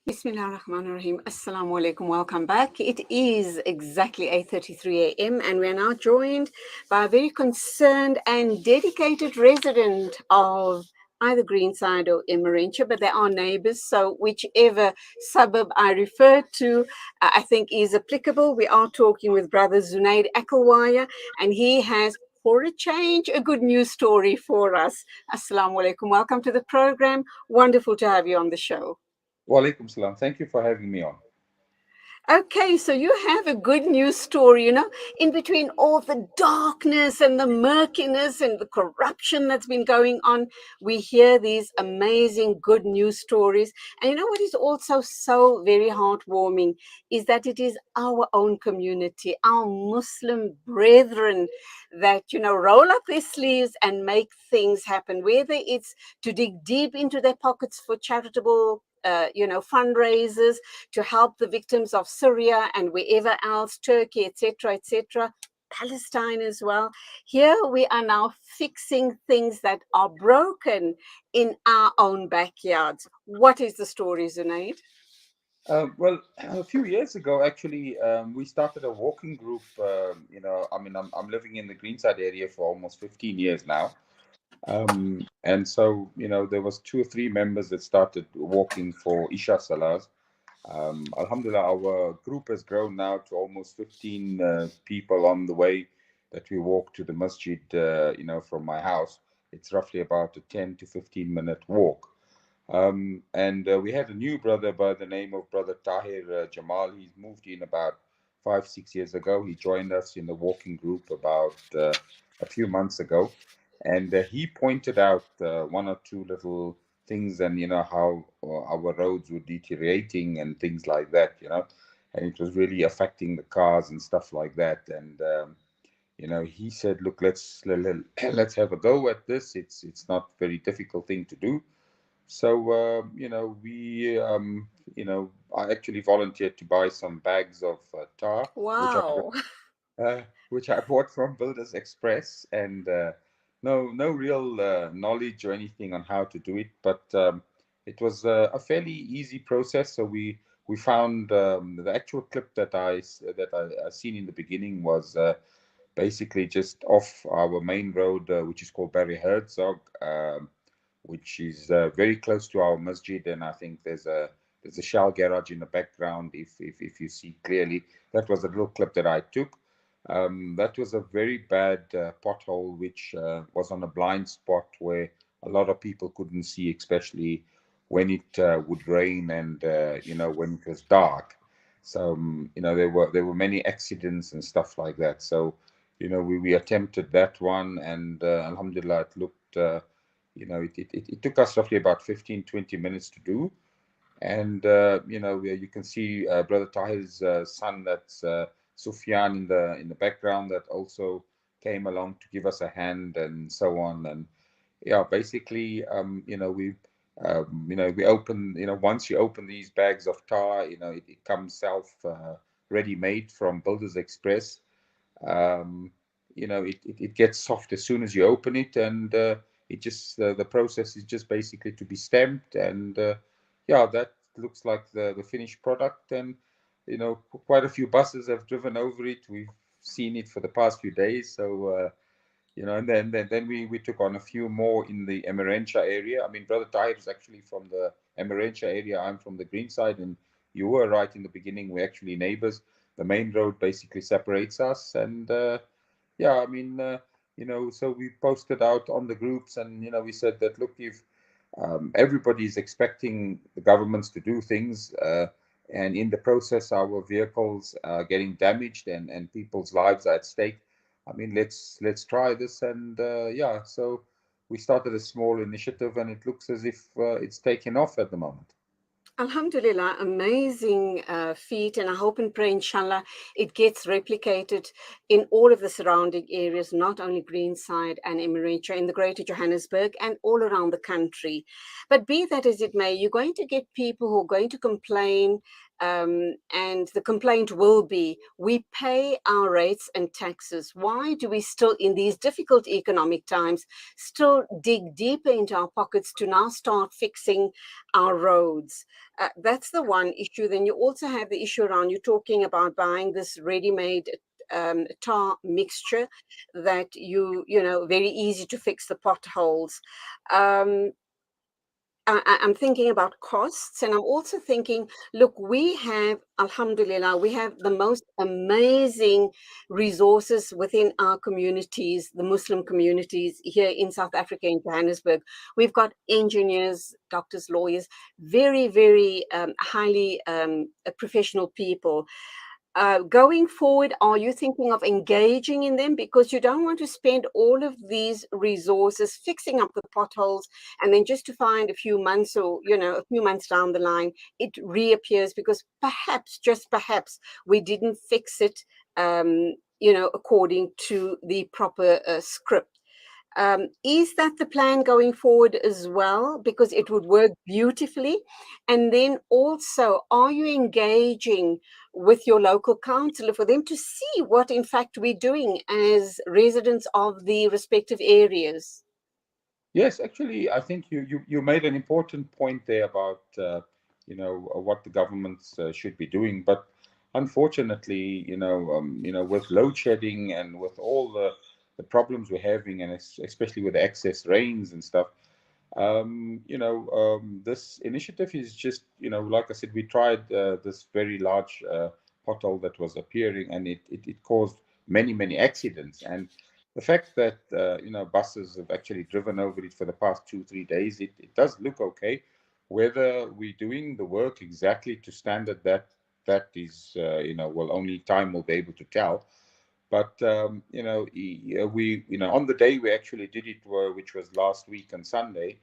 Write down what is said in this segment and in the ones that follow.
Bismillah ar-Rahman ar-Rahim. Assalamu alaikum. Welcome back. It is exactly 8:33 a.m. and we are now joined by a very concerned and dedicated resident of either Greenside or Emmerantia, but they are neighbors. So whichever suburb I refer to, I think is applicable. We are talking with brother Zunaid Akhalwaya, and he has, for a change, a good news story for us. Assalamu alaikum. Welcome to the program. Wonderful to have you on the show. Walaikum salam. Thank you for having me on. Okay, so you have a good news story, in between all the darkness and the murkiness and the corruption that's been going on, we hear these amazing good news stories. And you know what is also so very heartwarming is that it is our own community, our Muslim brethren that, roll up their sleeves and make things happen, whether it's to dig deep into their pockets for charitable fundraisers to help the victims of Syria and wherever else, Turkey, etc., Palestine as well. Here we are now fixing things that are broken in our own backyards. What is the story, Zunaid? Well, a few years ago, actually, we started a walking group. I'm living in the Greenside area for almost 15 years now. And so, there was 2 or 3 members that started walking for Isha Salahs. Alhamdulillah, our group has grown now to almost 15 people on the way that we walk to the masjid, from my house. It's roughly about a 10 to 15 minute walk. And we had a new brother by the name of Brother Tahir Jamal. He's moved in about 5, 6 years ago. He joined us in the walking group about a few months ago. And he pointed out 1 or 2 little things and, how our roads were deteriorating and things like that, and it was really affecting the cars and stuff like that. And, he said, look, let's have a go at this. It's not a very difficult thing to do. So, I actually volunteered to buy some bags of tar, Wow. which I bought from Builders Express, and no real knowledge or anything on how to do it, but it was a fairly easy process. So we found the actual clip that I seen in the beginning was basically just off our main road, which is called Barry Herzog, which is very close to our masjid, and I think there's a Shell garage in the background. If you see clearly, that was a little clip that I took. That was a very bad pothole, which was on a blind spot where a lot of people couldn't see, especially when it would rain and when it was dark. So there were many accidents and stuff like that. So we attempted that one, and alhamdulillah, it looked. It took us roughly about 15-20 minutes to do. And, you can see Brother Tahir's son, that's Sufyan, in the background, that also came along to give us a hand and so on. And yeah, basically, we open, once you open these bags of tar, it comes ready-made from Builders Express. It gets soft as soon as you open it, and it just the process is just basically to be stamped, and that looks like the finished product. And quite a few buses have driven over it. We've seen it for the past few days. So and then we took on a few more in the Emmerantia area. I mean, Brother Tahir is actually from the Emmerantia area. I'm from the Greenside, and you were right in the beginning. We're actually neighbors. The main road basically separates us, and so we posted out on the groups, and we said that, look, if everybody's expecting the governments to do things, and in the process our vehicles are getting damaged and people's lives are at stake, I mean, let's try this. And so we started a small initiative, and it looks as if it's taken off at the moment. Alhamdulillah, amazing feat, and I hope and pray, inshallah, it gets replicated in all of the surrounding areas, not only Greenside and Emmerantia, in the greater Johannesburg and all around the country. But be that as it may, you're going to get people who are going to complain, and the complaint will be, we pay our rates and taxes. Why do we still, in these difficult economic times, still dig deeper into our pockets to now start fixing our roads? That's the one issue. Then you also have the issue around, you're talking about buying this ready-made tar mixture that you know, very easy to fix the potholes. Um, I'm thinking about costs, and I'm also thinking, look, we have, Alhamdulillah, we have the most amazing resources within our communities, the Muslim communities here in South Africa, in Johannesburg. We've got engineers, doctors, lawyers, very, very highly professional people. Going forward, are you thinking of engaging in them? Because you don't want to spend all of these resources fixing up the potholes, and then just to find a few months, or you know, a few months down the line, it reappears because perhaps, just perhaps, we didn't fix it, you know, according to the proper script. Is that the plan going forward as well? Because it would work beautifully. And then also, are you engaging with your local councillor for them to see what, in fact, we're doing as residents of the respective areas? Yes, actually, I think you made an important point there about what the governments should be doing. But unfortunately, with load shedding and with all the problems we're having, and especially with the excess rains and stuff, this initiative is just, like I said, we tried this very large pothole that was appearing, and it caused many accidents. And the fact that buses have actually driven over it for the past 2 3 days, it does look okay. Whether we're doing the work exactly to standard, that is, well, only time will be able to tell. But we, on the day we actually did it, which was last week on Sunday,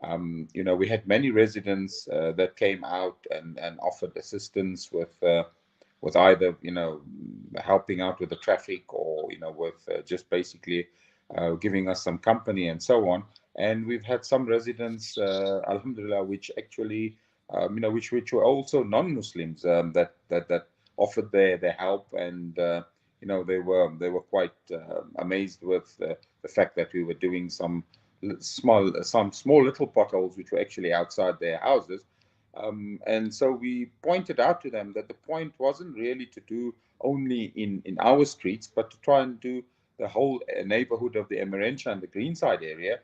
we had many residents that came out and offered assistance with either helping out with the traffic, or with just basically giving us some company and so on. And we've had some residents, alhamdulillah, which actually which were also non-Muslims, that offered their help. And they were quite amazed with the fact that we were doing some small little potholes which were actually outside their houses. And so we pointed out to them that the point wasn't really to do only in our streets, but to try and do the whole neighborhood of the Emmerantia and the Greenside area.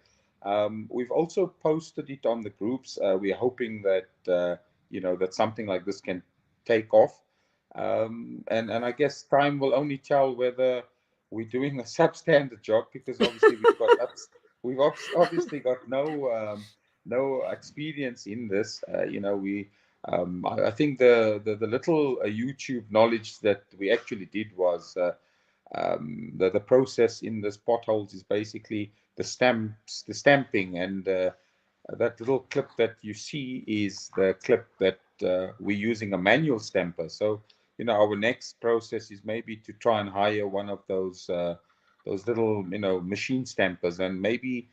We've also posted it on the groups. We're hoping that that something like this can take off. And I guess time will only tell whether we're doing a substandard job, because obviously obviously got no experience in this. I think the little YouTube knowledge that we actually did was the process in this potholes is basically the stamping. And that little clip that you see is the clip that we're using a manual stamper. So our next process is maybe to try and hire one of those little machine stampers, and maybe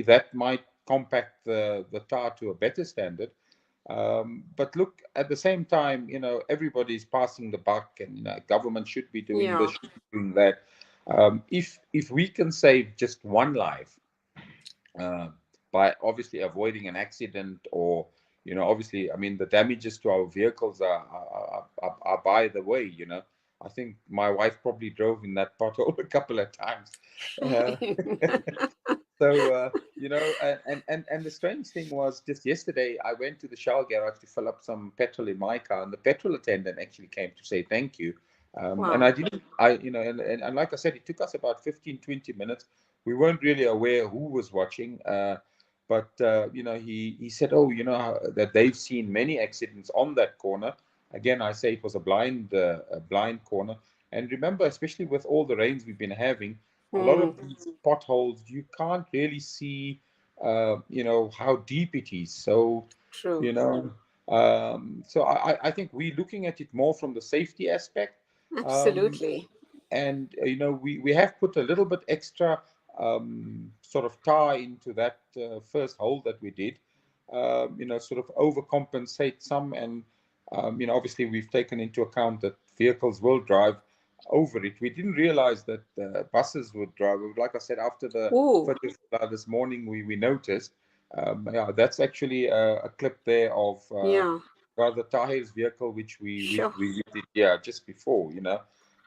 that might compact the tar to a better standard. But look, at the same time, everybody's passing the buck, and government should be doing this, Yeah, should be doing that. If we can save just one life uh, by obviously avoiding an accident, or obviously, I mean, the damages to our vehicles are by the way. I think my wife probably drove in that pothole a couple of times. Uh, shame. so and the strange thing was, just yesterday I went to the Shell garage to fill up some petrol in my car, and the petrol attendant actually came to say thank you. And I Wow. didn't, I and like I said, it took us about 15 20 minutes. We weren't really aware who was watching, but he said, oh, that they've seen many accidents on that corner. Again, I say it was a blind corner. And remember, especially with all the rains we've been having, a lot Mm, of these potholes, you can't really see how deep it is. So true. you know So I think we're looking at it more from the safety aspect. Um, Absolutely. and we have put a little bit extra sort of tie into that first hole that we did, sort of overcompensate some. And obviously we've taken into account that vehicles will drive over it. We didn't realize that buses would drive. Like I said, after the Oh, footage this morning, we noticed. Yeah, that's actually a clip there of yeah, Brother Tahir's vehicle, which sure. we did, yeah, just before.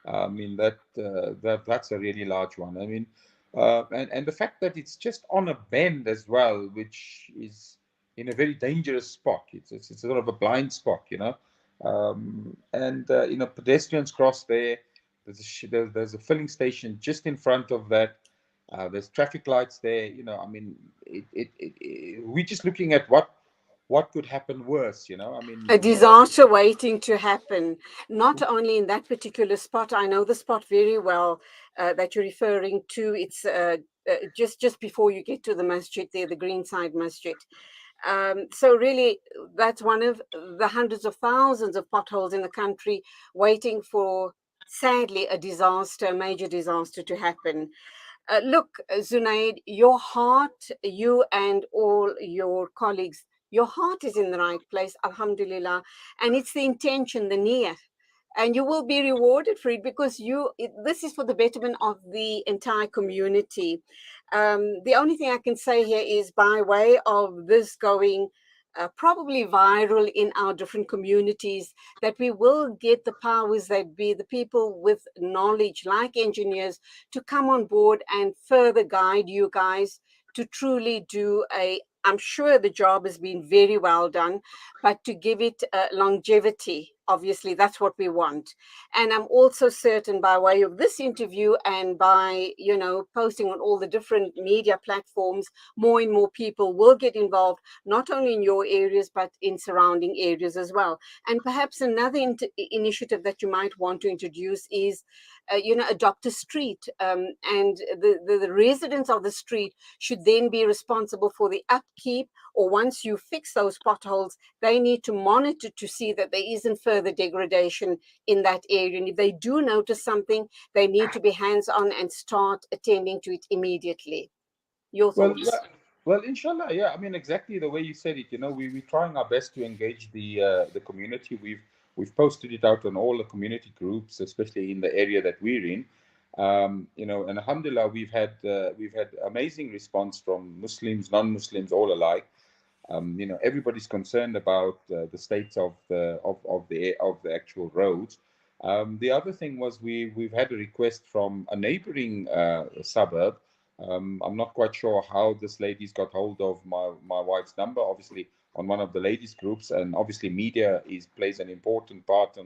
I mean that's a really large one. I mean, and the fact that it's just on a bend as well, which is in a very dangerous spot. It's sort of a blind spot, and pedestrians cross there. There's a filling station just in front of that. There's traffic lights there. I mean, we're just looking at what could happen worse. I mean, A disaster waiting to happen, not only in that particular spot. I know the spot very well that you're referring to. It's just before you get to the masjid there, the Greenside masjid. So really, that's one of the hundreds of thousands of potholes in the country waiting for, sadly, a disaster, a major disaster to happen. Look, Zunaid, your heart, you and all your colleagues, your heart is in the right place, alhamdulillah. And it's the intention, the niyyah. And you will be rewarded for it because this is for the betterment of the entire community. The only thing I can say here is by way of this going probably viral in our different communities, that we will get the powers that be, the people with knowledge like engineers, to come on board and further guide you guys to truly do I'm sure the job has been very well done, but to give it longevity, obviously, that's what we want. And I'm also certain by way of this interview and by, posting on all the different media platforms, more and more people will get involved, not only in your areas, but in surrounding areas as well. And perhaps another initiative that you might want to introduce is, adopt a street, and the residents of the street should then be responsible for the upkeep, or once you fix those potholes, they need to monitor to see that there isn't further degradation in that area. And if they do notice something, they need to be hands on and start attending to it immediately. Your well, thoughts? yeah, well, inshallah, yeah. I mean, exactly the way you said it. We're trying our best to engage the community. We've posted it out on all the community groups, especially in the area that we're in. And alhamdulillah, we've had amazing response from Muslims, non-Muslims, all alike. Everybody's concerned about the state of the actual roads. The other thing was we've had a request from a neighboring suburb. I'm not quite sure how this lady's got hold of my wife's number. Obviously, on one of the ladies' groups, and obviously media plays an important part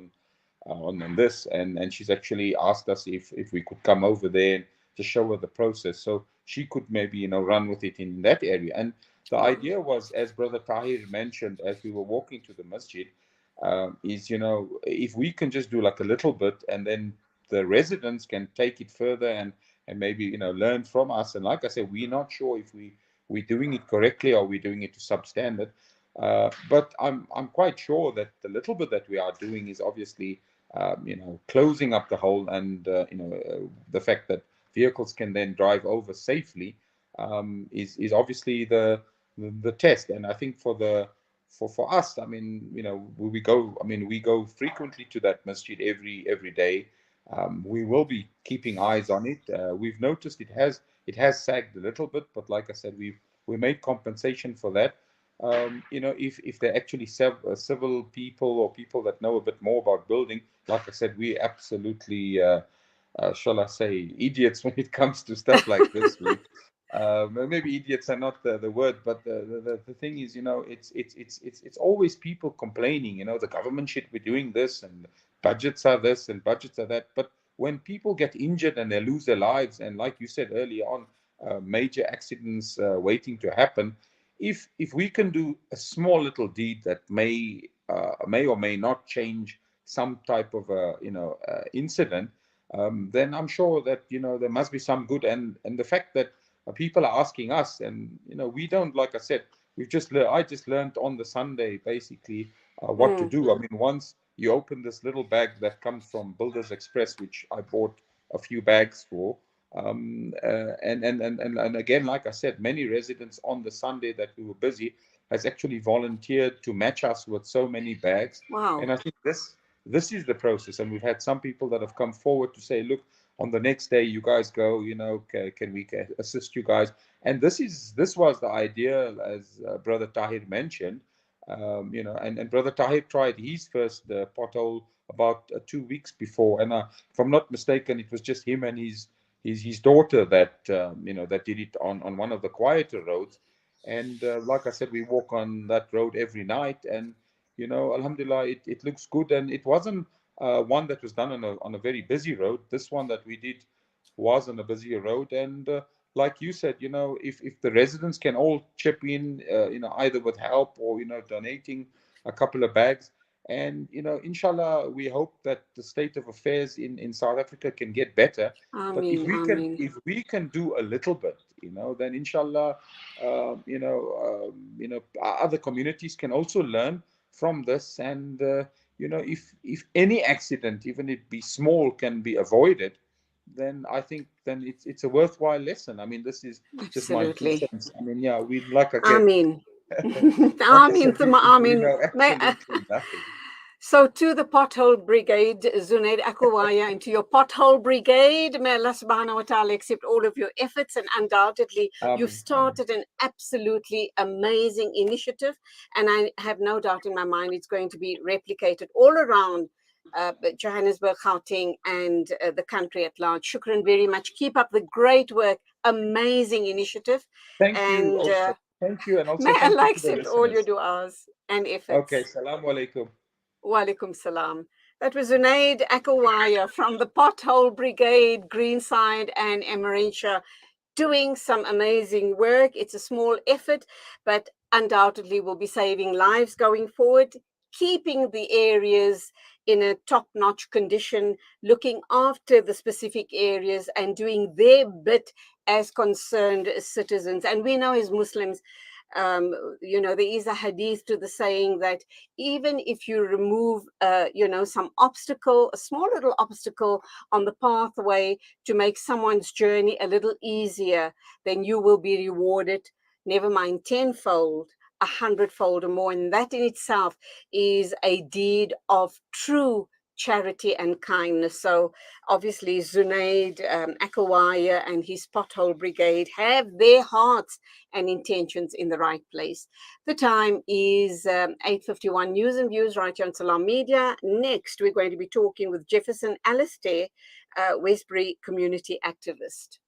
on this. And she's actually asked us if we could come over there and just show her the process, so she could maybe run with it in that area. And the Wow. idea was, as Brother Tahir mentioned, as we were walking to the masjid, is if we can just do like a little bit, and then the residents can take it further and maybe learn from us. And like I said, we're not sure if we're doing it correctly or we're doing it to substandard. But I'm quite sure that the little bit that we are doing is obviously closing up the hole, and the fact that vehicles can then drive over safely is obviously the test. And I think for us, I mean, we go frequently to that masjid every day. We will be keeping eyes on it. We've noticed it has sagged a little bit, but like I said, we made compensation for that. If they're actually civil people or people that know a bit more about building, like I said, we absolutely, shall I say, idiots when it comes to stuff like this. Maybe idiots are not the word, but the thing is, it's always people complaining. The government should be doing this, and budgets are this and budgets are that. But when people get injured and they lose their lives, and like you said earlier on, major accidents waiting to happen, if we can do a small little deed that may or may not change some type of incident, then I'm sure that there must be some good. And the fact that people are asking us, and we don't, like I said, I just learned on the Sunday basically what to Mm. do. I mean, once you open this little bag that comes from Builders Express, which I bought a few bags for, and again, like I said, many residents on the Sunday that we were busy has actually volunteered to match us with so many bags, and Wow. I think this is the process. And we've had some people that have come forward to say, look, on the next day you guys go, can we assist you guys? And this was the idea, as Brother Tahir mentioned. And Brother Tahir tried his first pothole about 2 weeks before, and if I'm not mistaken, it was just him and his daughter that that did it on one of the quieter roads. And like I said, we walk on that road every night, and Alhamdulillah, it looks good. And it wasn't one that was done on a very busy road. This one that we did was on a busier road, and like you said, if the residents can all chip in, either with help or donating a couple of bags, and inshallah, we hope that the state of affairs in South Africa can get better. But Ameen, ameen. if we can do a little bit, then inshallah, other communities can also learn from this. And if any accident, even if it be small, can be avoided, then I think then it's a worthwhile lesson. I mean, this is just my two Absolutely. cents. I mean, yeah, we like again, Ameen. like I Ameen, said, thumma we ameen. know absolutely nothing. So to the pothole brigade, Zunaid Akhalwaya, and to your pothole brigade, may Allah subhanahu wa ta'ala accept all of your efforts. And undoubtedly, you've Amen. Amen. started an absolutely amazing initiative. And I have no doubt in my mind it's going to be replicated all around Johannesburg, Gauteng, and the country at large. Shukran very much. Keep up the great work. Amazing initiative. Thank you And also. Thank you, and also may thank you Allah to the accept all your listeners. du'as and Okay, efforts. salam alaikum. Walaikum salam. That was Zunaid Akhalwaya from the Pothole Brigade, Greenside and Emmerantia, doing some amazing work. It's a small effort, but undoubtedly will be saving lives going forward, keeping the areas in a top-notch condition, looking after the specific areas and doing their bit as concerned citizens. And we know as Muslims, there is a hadith to the saying that even if you remove, some obstacle, a small little obstacle on the pathway to make someone's journey a little easier, then you will be rewarded, never mind tenfold, 100-fold or more. And that in itself is a deed of true charity and kindness. So obviously Zunaid Akhalwaya and his Pothole Brigade have their hearts and intentions in the right place. The time is 8:51. News and views right here on Salam Media. Next, we're going to be talking with Jefferson Alistair, Westbury community activist.